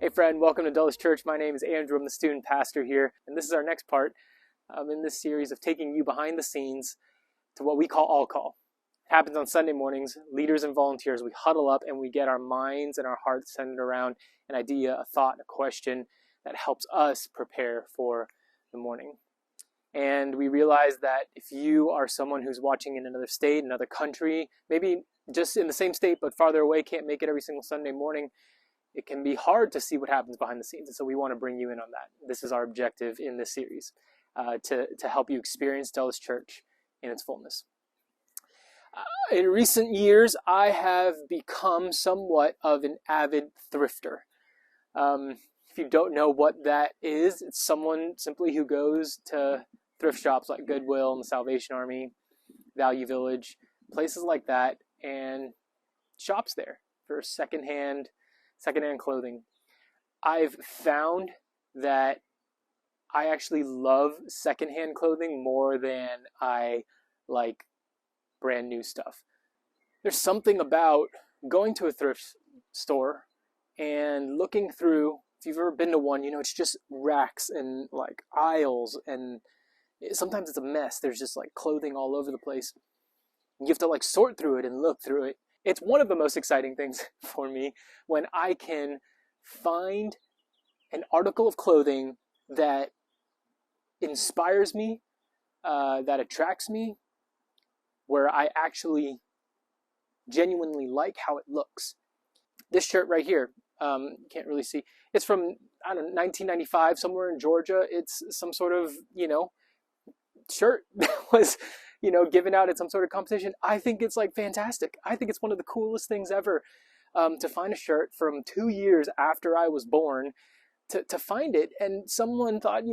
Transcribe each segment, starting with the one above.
Hey friend, welcome to Dulles Church. My name is Andrew. I'm the student pastor here, and this is our next part in this series of taking you behind the scenes to what we call All Call. It happens on Sunday mornings. Leaders and volunteers, we huddle up and we get our minds and our hearts centered around an idea, a thought, a question that helps us prepare for the morning. And we realize that if you are someone who's watching in another state, another country, maybe just in the same state but farther away, can't make it every single Sunday morning, it can be hard to see what happens behind the scenes. And so we want to bring you in on that. This is our objective in this series, to help you experience Dulles Church in its fullness. In recent years, I have become somewhat of an avid thrifter. If you don't know what that is, it's someone simply who goes to thrift shops like Goodwill and the Salvation Army, Value Village, places like that, and shops there for secondhand clothing. I've found that I actually love secondhand clothing more than I like brand new stuff. There's something about going to a thrift store and looking through, if you've ever been to one, it's just racks and like aisles, and sometimes it's a mess. There's just like clothing all over the place. You have to like sort through it and look through it. It's one of the most exciting things for me when I can find an article of clothing that inspires me, that attracts me, where I actually genuinely like how it looks. This shirt right here, can't really see. It's from, 1995, somewhere in Georgia. It's some sort of, shirt that was given out at some sort of competition. I think it's like fantastic. I think it's one of the coolest things ever, to find a shirt from 2 years after I was born, to find it. And someone thought,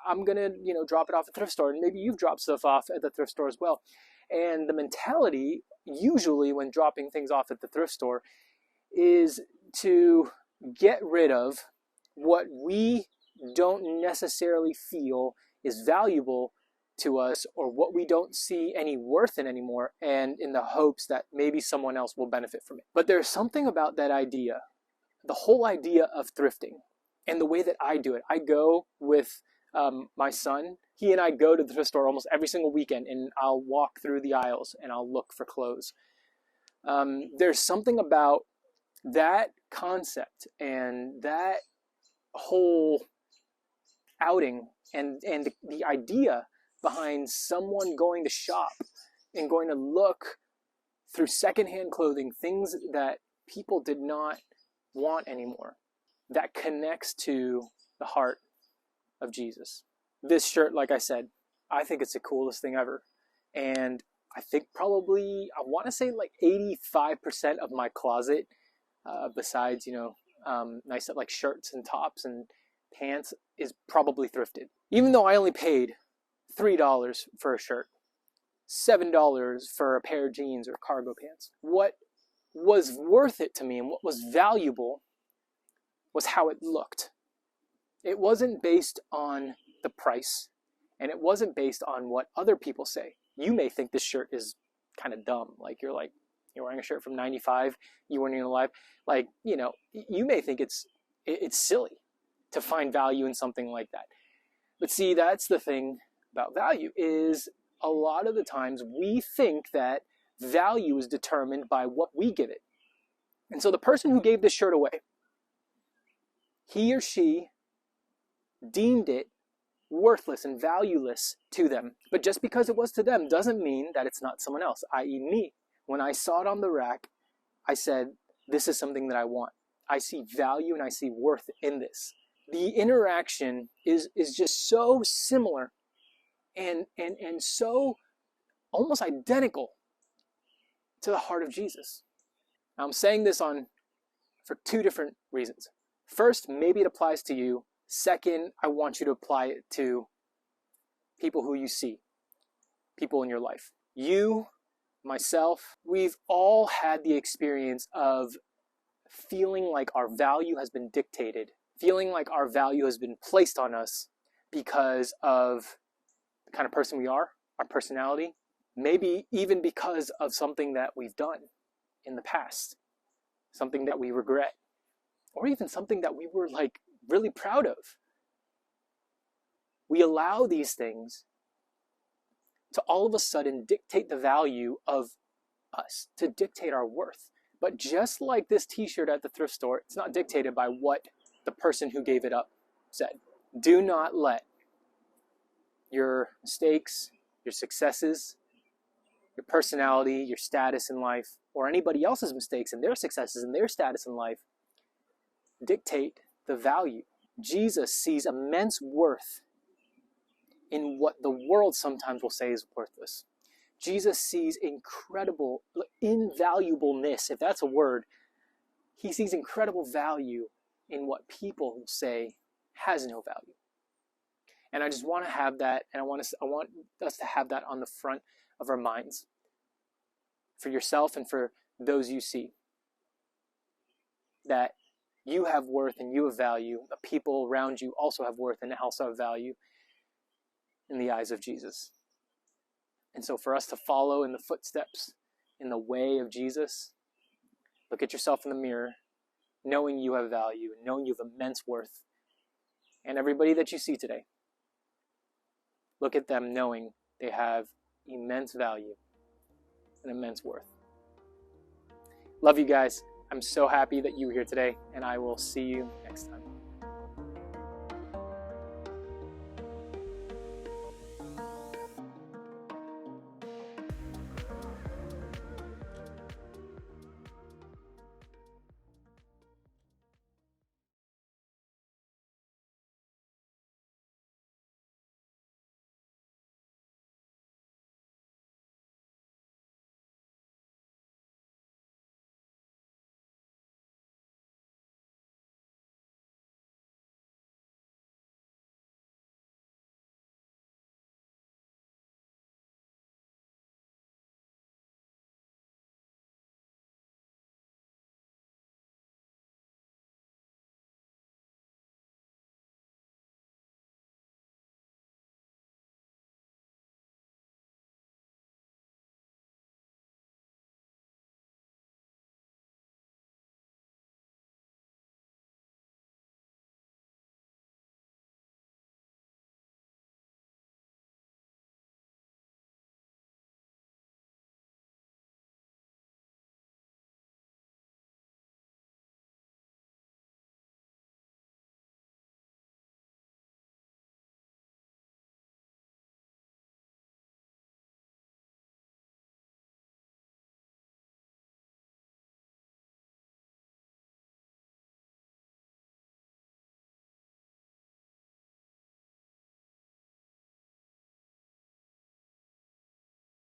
I'm going to, drop it off at the thrift store. And maybe you've dropped stuff off at the thrift store as well. And the mentality, usually when dropping things off at the thrift store, is to get rid of what we don't necessarily feel is valuable to us, or what we don't see any worth in anymore, and in the hopes that maybe someone else will benefit from it. But there's something about that idea, the whole idea of thrifting, and the way that I do it. I go with my son. He and I go to the thrift store almost every single weekend, and I'll walk through the aisles and I'll look for clothes. There's something about that concept and that whole outing and the idea behind someone going to shop and going to look through secondhand clothing, things that people did not want anymore, that connects to the heart of Jesus. This shirt, like I said, I think it's the coolest thing ever. And I think probably, I want to say like 85% of my closet, besides, nice like shirts and tops and pants, is probably thrifted. Even though I only paid $3 for a shirt, $7 for a pair of jeans or cargo pants. What was worth it to me and what was valuable was how it looked. It wasn't based on the price, and it wasn't based on what other people say. You may think this shirt is kind of dumb. You're wearing a shirt from 95, you weren't even alive. You may think it's silly to find value in something like that. But see, that's the thing about value, is a lot of the times we think that value is determined by what we give it. And so the person who gave this shirt away, he or she deemed it worthless and valueless to them. But just because it was to them doesn't mean that it's not someone else, i.e. me. When I saw it on the rack, I said, this is something that I want. I see value and I see worth in this. The interaction is just so similar and so almost identical to the heart of Jesus. Now, I'm saying this for two different reasons. First, maybe it applies to you. Second, I want you to apply it to people who you see, people in your life. You, myself, we've all had the experience of feeling like our value has been dictated, feeling like our value has been placed on us because of the kind of person we are, our personality, maybe even because of something that we've done in the past, something that we regret, or even something that we were like really proud of. We allow these things to all of a sudden dictate the value of us, to dictate our worth. But just like this t-shirt at the thrift store, it's not dictated by what the person who gave it up said. Do not let your mistakes, your successes, your personality, your status in life, or anybody else's mistakes and their successes and their status in life dictate the value. Jesus sees immense worth in what the world sometimes will say is worthless. Jesus sees incredible, invaluableness, if that's a word. He sees incredible value in what people will say has no value. And I just want to have that, and I want us to have that on the front of our minds for yourself and for those you see. That you have worth and you have value. The people around you also have worth and also have value in the eyes of Jesus. And so for us to follow in the footsteps, in the way of Jesus, look at yourself in the mirror, knowing you have value, knowing you have immense worth. And everybody that you see today, look at them knowing they have immense value and immense worth. Love you guys. I'm so happy that you were here today, and I will see you next time.